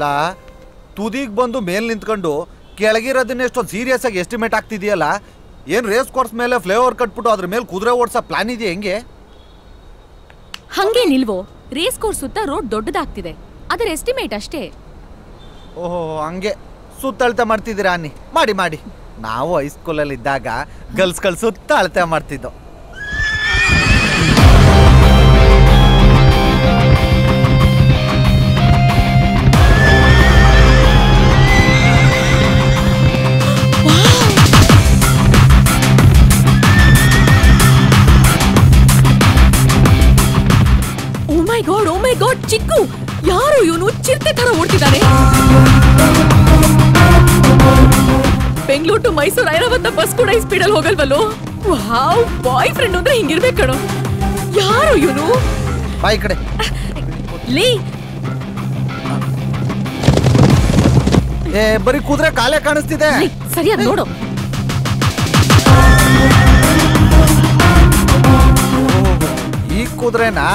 ಅಲ್ಲ ತುದಿಗೆ ಬಂದು ಮೇಲ್ ನಿಂತ್ಕೊಂಡು ಕೆಳಗಿರೋದನ್ನ ಎಷ್ಟೊಂದು ಸೀರಿಯಸ್ ಆಗಿ ಎಸ್ಟಿಮೇಟ್ ಆಗ್ತಿದೆಯಲ್ಲ. ಏನು ರೇಸ್ ಕೋರ್ಸ್ ಮೇಲೆ ಫ್ಲೇವರ್ ಕಟ್ಬಿಟ್ಟು ಅದ್ರ ಮೇಲೆ ಕುದುರೆ ಓಡಿಸೋ ಪ್ಲಾನ್ ಇದೆಯಾ ಹೆಂಗೆ? ಹಂಗೆ ನಿಲ್ವೋ, ರೇಸ್ ಕೋರ್ಸ್ ಸುತ್ತ ರೋಡ್ ದೊಡ್ಡದಾಗ್ತಿದೆ, ಅದರ ಎಸ್ಟಿಮೇಟ್ ಅಷ್ಟೇ. ಓಹೋ ಹಂಗೆ ಸುತ್ತ ಮಾಡ್ತಿದ್ದೀರಾ ಅನ್ನಿ. ಮಾಡಿ ಮಾಡಿ. ನಾವು ಹೈಸ್ಕೂಲಲ್ಲಿ ಇದ್ದಾಗ ಗರ್ಲ್ಸ್ಗಳು ಸುತ್ತ ಅಳತೆ ಮಾಡ್ತಿದ್ದೋ. ಓ ಮೈ ಗಾಡ್ ಚಿಕ್ಕು, ಯಾರು ಇವನು ಚಿರತೆ ತರ ಓಡ್ತಿದ್ದಾನೆ. ಬೆಂಗಳೂರು ಟು ಮೈಸೂರು ಐರಾವತ ಬಸ್ ಕೂಡ ಈ ಸ್ಪೀಡಲ್ಲಿ ಹೋಗಲ್ವಲ್ಲೋ. ವಾವ್, ಬಾಯ್ ಫ್ರೆಂಡ್ ಅಂದ್ರೆ ಹಿಂಗಿರ್ಬೇಕು ಕಣೋ. ಯಾರು ಇವನು? ಬಾಯ್ ಕಡೆ ಲೀ, ಬರೀ ಕುದುರೆ ಕಾಲೇ ಕಾಣಿಸ್ತಿದೆ. ಸರಿಯಾಗಿ ನೋಡು. ಈ ಕುದುರೆನಾ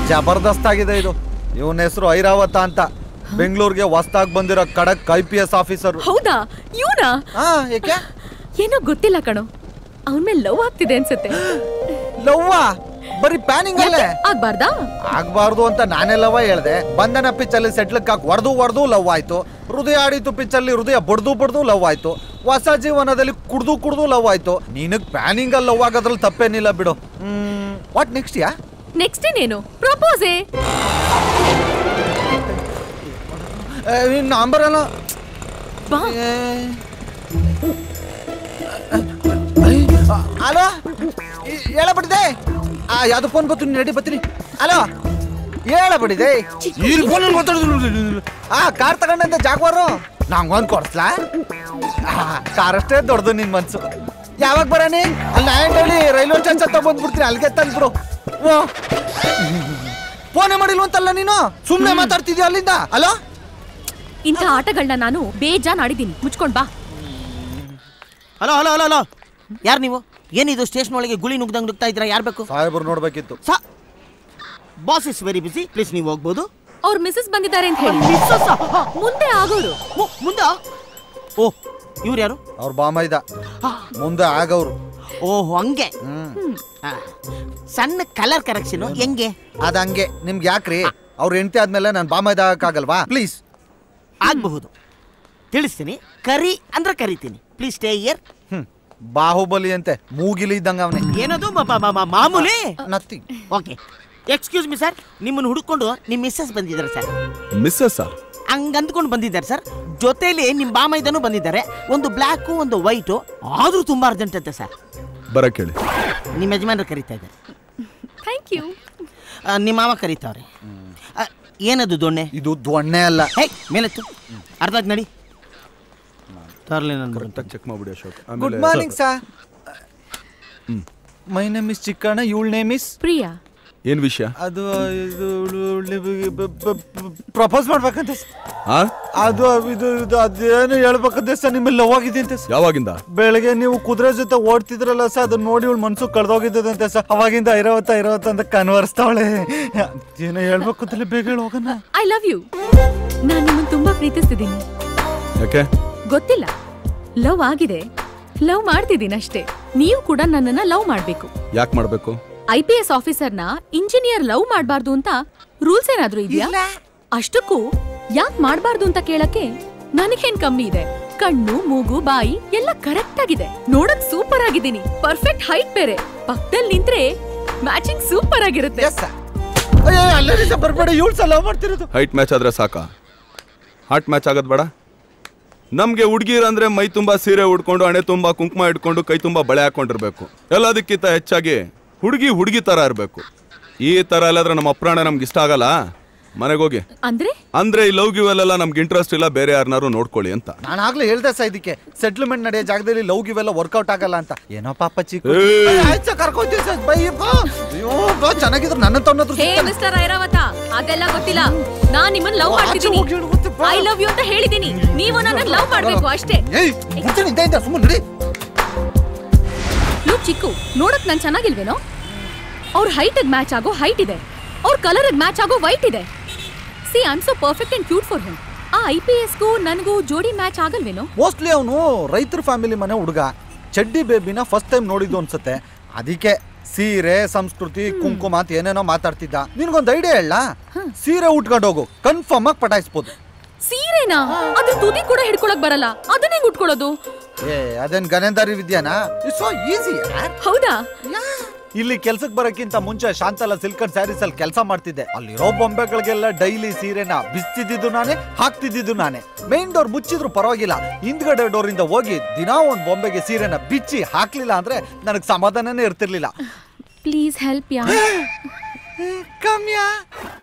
ಜಬರ್ದಸ್ತ್ ಆಗಿದೆ ಇದು. ಇವನ ಹೆಸರು ಐರಾವತ ಅಂತ. ಬೆಂಗಳೂರಿಗೆ ಹೊಸದಾಗಿ ಬಂದಿರೋ ಖಡಕ್ IPS ಆಫೀಸರ್. ಹೌದಾ? ಇವನಾ? ಏಕೆ? ಏನೋ ಗೊತ್ತಿಲ್ಲ ಕಣೋ, ಅವನ ಮೇಲೆ ಲವ್ ಆಗ್ತಿದೆ ಅನ್ಸುತ್ತೆ. ಲವ್ವಾ? ಬರೀ ಪ್ಯಾನಿಂಗ್ ಅಲ್ಲೇ ಆಗ್ಬಾರ್ದಾ? ಆಗ್ಬಾರ್ದು ಅಂತ ನಾನೇ ಲವ್ ಹೇಳ್ದೆ. ಬಂಧನ ಪಿಚ್ಚಲ್ಲಿ ಸೆಟ್ಲಕ್ ಹಾಕಿ ಹೊಡೆದು ಲವ್ ಆಯ್ತು. ಹೃದಯ ಆಡಿತು ಪಿಚ್ಚಲ್ಲಿ ಹೃದಯ ಬಡ್ದು ಲವ್ ಆಯ್ತು. ಹೊಸ ಜೀವನದಲ್ಲಿ ಕುಡ್ದು ಲವ್ ಆಯ್ತು. ನಿನಗ್ ಪ್ಯಾನಿಂಗ್ ಅಲ್ಲಿ ಲವ್ ಆಗೋದ್ರಲ್ಲಿ ತಪ್ಪೇನಿಲ್ಲ ಬಿಡು. What next? ನೆಕ್ಸ್ಟ್ ಇನ್ನೇನು? ಪ್ರಪೋಸೇ. ನಂಬರ್ ಅಲ್ಲ. ಹಲೋ, ಹೇಳಬಿಟ್ಟಿದೆ. ಯಾವ್ದು ಫೋನ್ ಬರ್ತೀನಿ, ರೆಡಿ ಬರ್ತೀನಿ. ಹಲೋ, ಹೇಳಬಿಟ್ಟಿದೆ. ಕಾರ್ ತಗೊಂಡಂತ ಜಾಗ್ವಾರು ನಂಗೊಂದು ಕೊಡ್ಸ್ಲಾ? ಕಾರ್ ಅಷ್ಟೇ ದೊಡ್ಡದು ನಿನ್ ಮನ್ಸು. ಯಾವಾಗ ಬರಾನಿ? ಅಲ್ಲಿ ನಾಯಂಡಳ್ಳಿ ರೈಲ್ವೆ ಸ್ಟೇಷನ್ ತಗೊಂಡ್ಬಿಡ್ತೀನಿ, ಅಲ್ಲಿಗೆ ತಂದ್ಬಿಡು. ಫೋನೇ ಮಾಡಿಲ್ವ ಅಂತಲ್ಲ ನೀನು, ಸುಮ್ನೆ ಮಾತಾಡ್ತಿದ್ಯಾ ಅಲ್ಲಿಂದ. ಹಲೋ, ಇಂಥ ಆಟಗಳನ್ನ ನಾನು ಬೇಜಾನ್ ಆಡಿದ್ದೀನಿ, ಮುಚ್ಕೊಂಡ್ ಬಾ. ಹಲೋ ಹಲೋ ಹಲೋ ಹಲೋ, ಯಾರು ನೀವು? ಏನಿದು ಸ್ಟೇಷನ್ ಒಳಗೆ ಗುಳಿ ನುಗ್ತಾ ಇದ್ದೀರಾ? ಯಾರು ಬೇಕು? ಸಾಹೇಬ್ರು ನೋಡ್ಬೇಕಿತ್ತು. Boss is very busy, please ನೀವು ಹೋಗ್ಬೋದು. ಅವ್ರ ಮಿಸಸ್ ಬಂದಿದ್ದಾರೆ ಅಂತ ಹೇಳಿ. ಮುಂದೆ ಆಗೋರು. ಮುಂದೆ? ಓಹ್, ಇವ್ರು ಯಾರು? ಅವ್ರ ಬಾಮೈದ, ಮುಂದೆ ಆಗವ್ರು. ಓಹ್ ಹಂಗೆ. ಸಣ್ಣ ಕಲರ್ ಕರೆಕ್ಷನ್ ಹೆಂಗೆ? ಅದ ಹಂಗೆ. ನಿಮ್ಗೆ ಯಾಕ್ರಿ? ಅವ್ರ ಹೆಂಡತಿ ಆದ್ಮೇಲೆ ನಾನು ಬಾಮೈದ ಆಗಲ್ವಾ? ಪ್ಲೀಸ್. ಆಗಬಹುದು, ತಿಳಿಸ್ತೀನಿ. ಕರಿ ಅಂದ್ರೆ ಕರಿತೀನಿ. Please stay here. ಬಾಹುಬಲಿ ಅಂತೆ, ಮೂಗಿಲಿ ಇದ್ದಂಗ ಅವನೇ. ಏನದು ಮಾಮೂಲಿ? Nothing. Okay, excuse me sir, ನಿಮ್ಮನ್ನು ಹುಡುಕೊಂಡು ನಿಮ್ಮ ಮಿಸ್ಸಸ್ ಬಂದಿದ್ದಾರೆ ಸರ್. ಮಿಸ್ಸಸ್ ಹಂಗಂದ್ಕೊಂಡು ಬಂದಿದ್ದಾರೆ ಸರ್. ಜೊತೆಲಿ ನಿಮ್ಮ ಬಾಮೈದನೂ ಬಂದಿದ್ದಾರೆ. ಒಂದು ಬ್ಲ್ಯಾಕು ಒಂದು ವೈಟು, ಆದ್ರೂ ತುಂಬಾ ಅರ್ಜೆಂಟ್ ಅಂತೆ ಸರ್. ಬರಕ್ಕೆ ಹೇಳಿ. ನಿಮ್ಮ ಯಜಮಾನ್ರು ಕರೀತಾ ಇದ್ದಾರೆ. Thank you. ನಿಮ್ಮ ಮಾವ ಕರೀತಾವ್ರೆ. ಏನದು ದೊಣ್ಣೆ? ಇದು ದೊಣ್ಣೆ ಅಲ್ಲ. ಹೇ, ಮೇಲೆತ್ತು. ಅರ್ಧ ನಡಿ. ಚೆಕ್ ಮಾಡ್ಬಿಡಿ Ashok. Good morning sir. My name is Chikkanna, ಇವಳ ನೇಮ್ ಇಸ್ ಪ್ರಿಯಾ. ಏನ್ ವಿಷಯ? ಅದು ಪ್ರಪೋಸ್ ಮಾಡ್ಬೇಕಂತೆ. ಅದು ಅದೇನು ಹೇಳ್ಬೇಕಂತೆ ಸರ್. ನಿಮ್ಮಲ್ಲಿ ಲವ್ ಆಗಿದ್ದಂತೆ ಸರ್. ಯಾವಾಗಿಂದ? ಬೆಳಗ್ಗೆ ನೀವು ಕುದುರೆ ಜೊತೆ ಓಡ್ತಿದ್ರಲ್ಲ ಸರ್, ಅದನ್ನ ನೋಡಿ ಇವಳು ಮನ್ಸು ಕಳ್ದೋಗಿದ್ದಂತೆ ಸರ್. ಅವಾಗಿಂದ ಐರಾವತ ಅಂತ ಕನ್ವರ್ಸ್ತಾವಳೆ. ಏನೋ ಹೇಳ್ಬೇಕು ಅಂತಲೇ ಬೇಗ ಹೇಳಿ ಹೋಗೋಣ. I love you. ನಾನು ನಿಮ್ಮನ್ನು ತುಂಬಾ ಪ್ರೀತಿಸ್ತಿದ್ದೀನಿ. ಯಾಕೆ? ಗೊತ್ತಿಲ್ಲ, ಲವ್ ಆಗಿದೆ, ಲವ್ ಮಾಡ್ತಿದ್ದೀನಿ ಅಷ್ಟೇ. ನೀವು ಕೂಡ ನನ್ನನ್ನ ಲವ್ ಮಾಡ್ಬೇಕು. ಯಾಕೆ ಮಾಡ್ಬೇಕು? IPS ಆಫೀಸರ್ನ ಇಂಜಿನಿಯರ್ ಲವ್ ಮಾಡಬಾರ್ದು ಅಂತ ರೂಲ್ಸ್ ಏನಾದ್ರೂ ಇದೆಯಾ? ಅಷ್ಟಕ್ಕೂ ಯಾಕೆ ಮಾಡಬಾರ್ದು ಅಂತ ಕೇಳಕ್ಕೆ ನನಗೇನ್ ಕಮ್ಮಿ ಇದೆ? ಕಣ್ಣು, ಮೂಗು, ಬಾಯಿ ಎಲ್ಲ ಕರೆಕ್ಟ್ ಆಗಿದೆ. ನೋಡಕ್ ಸೂಪರ್ ಆಗಿದ್ದೀನಿ. ಪರ್ಫೆಕ್ಟ್ ಹೈಟ್ ಬೇರೆ. ಪಕ್ಕದಲ್ಲಿ ನಿಂತ್ರೆ ಮ್ಯಾಚಿಂಗ್ ಸೂಪರ್ ಆಗಿರುತ್ತೆ. ಹೈಟ್ ಮ್ಯಾಚ್ ಆದ್ರೆ ಸಾಕಾ? ಹಾರ್ಟ್ ಮ್ಯಾಚ್ ಆಗೋದ್ ಬೇಡ? ನಮ್ಗೆ ಹುಡುಗಿರ್ ಅಂದ್ರೆ ಮೈ ತುಂಬಾ ಸೀರೆ ಉಡ್ಕೊಂಡು, ಹಣೆ ತುಂಬಾ ಕುಂಕುಮ ಇಟ್ಕೊಂಡು, ಕೈ ತುಂಬಾ ಬಳೆ ಹಾಕೊಂಡಿರ್ಬೇಕು. ಎಲ್ಲದಕ್ಕಿಂತ ಹೆಚ್ಚಾಗಿ ಹುಡುಗಿ ತರ ಇರ್ಬೇಕು. ಈ ತರ ಎಲ್ಲಾದ್ರೆ ನಮ್ಮ ಅಪ್ರಾಣ ನಮ್ಗೆ ಇಷ್ಟ ಆಗಲ್ಲ. ಮನೆಗೆ ಹೋಗಿ. ಅಂದ್ರೆ ಈ ಲವ್ ಗಿವೆಲ್ಲ ನಮ್ಗೆ ಇಂಟ್ರೆಸ್ಟ್ ಇಲ್ಲ, ಬೇರೆ ಯಾರನ್ನಾರು ನೋಡ್ಕೊಳ್ಳಿ ಅಂತ. ನಾನು ಆಗ್ಲೇ ಹೇಳ್ದೆ ಸರ್, ಇದಕ್ಕೆ ಸೆಟ್ಲ್ಮೆಂಟ್ ನಡೆಯೋ ಜಾಗದಲ್ಲಿ ಲವ್ ಗಿವೆಲ್ಲ ವರ್ಕೌಟ್ ಆಗಲ್ಲ ಅಂತ. ಏನೋ ಪಾಪ ಚಿಕ್ಕ ಕರ್ಕೊಂತೀವಿ ಸರ್. ಚೆನ್ನಾಗಿದ್ರು ನನ್ನ ತಗೊಂಡ್ರು. ಮಿಸ್ಟರ್ ಐರಾವತ, ಅದೆಲ್ಲ ಗೊತ್ತಿಲ್ಲ. ನಾನ್ ನಿಮ್ಮನ್ನ ಲವ್ ಮಾಡ್ತಿದ್ದೀನಿ. ಐ ಲವ್ ಯು ಅಂತ ಹೇಳಿದೀನಿ. ನೀವು ನನ್ನ ಲವ್ ಮಾಡ್ಬೇಕು ಅಷ್ಟೇ. ಲುಕ್ ಚಿಕ್ಕು, ನೋಡಕ್ ನಾನ್ ಚೆನ್ನಾಗಿಲ್ವೇನೋ? ಅವ್ರ ಹೈಟ್ ಮ್ಯಾಚ್ ಆಗೋ ಹೈಟ್ ಇದೆ, ಅವ್ರ ಕಲರ್ ಮ್ಯಾಚ್ ಆಗೋ ವೈಟ್ ಇದೆ. C, I am so perfect and cute for him. ಆ IPSಗೂ ನನಗೂ ಜೋಡಿ ಮ್ಯಾಚ್ ಆಗಲ್ವೇನೋ? ಮೋಸ್ಟ್ಲಿ ಅವನು ರೈತರ ಫ್ಯಾಮಿಲಿ ಮನೆ ಹುಡುಗ, ಚಡ್ಡಿ ಬೇಬಿನ ಫಸ್ಟ್ ಟೈಮ್ ನೋಡಿದ್ದು ಅನ್ಸುತ್ತೆ. ಅದಕ್ಕೆ ಸೀರೆ, ಸಂಸ್ಕೃತಿ, ಕುಂಕುಮ ಅಂತ ಏನೇನೋ ಮಾತಾಡ್ತಿದ್ದ. ನಿನ್ಗೊಂದು ಐಡಿಯಾ ಹೇಳ, ಸೀರೆ ಉಟ್ಕೊಂಡು ಹೋಗು, ಕನ್ಫರ್ಮ್ ಆಗಿ ಪಟಾಯಿಸ್ಬೋದು. ಸೀರೆನಾ? ಅದ್ರ ತುದಿ ಕೂಡ ಹಿಡ್ಕೊಳಕ್ ಬರಲ್ಲ, ಅದನ್ನ ಹೆಂಗ್ ಉಟ್ಕೊಳ್ಳೋದು? ಅದೇನ್ ಗಣೇಂದಾರಿ ವಿದ್ಯಾನಾ? It's so easy. ಹೌದಾ? ಇಲ್ಲಿ ಕೆಲ್ಸಕ್ಕೆ ಬರೋಕ್ಕಿಂತ ಮುಂಚೆ ಶಾಂತಲ ಸಿಲ್ಕ್ ಅಂಡ್ ಸ್ಯಾರೀಸ್ ಅಲ್ಲಿ ಕೆಲಸ ಮಾಡ್ತಿದ್ದೆ. ಅಲ್ಲಿರೋ ಬೊಂಬೆಗಳಿಗೆಲ್ಲ ಡೈಲಿ ಸೀರೆನ ಬಿಚ್ತಿದ್ದು ನಾನೇ, ಹಾಕ್ತಿದ್ದು ನಾನೇ. ಮೇನ್ ಡೋರ್ ಮುಚ್ಚಿದ್ರು ಪರವಾಗಿಲ್ಲ, ಹಿಂದ್ಗಡೆ ಡೋರ್ ಇಂದ ಹೋಗಿ ದಿನಾ ಒಂದ್ ಬೊಂಬೆಗೆ ಸೀರೆನ ಬಿಚ್ಚಿ ಹಾಕ್ಲಿಲ್ಲ ಅಂದ್ರೆ ನನಗ್ ಸಮಾಧಾನನೇ ಇರ್ತಿರ್ಲಿಲ್ಲ. Please help yeah. ಕಮ್ಯಾ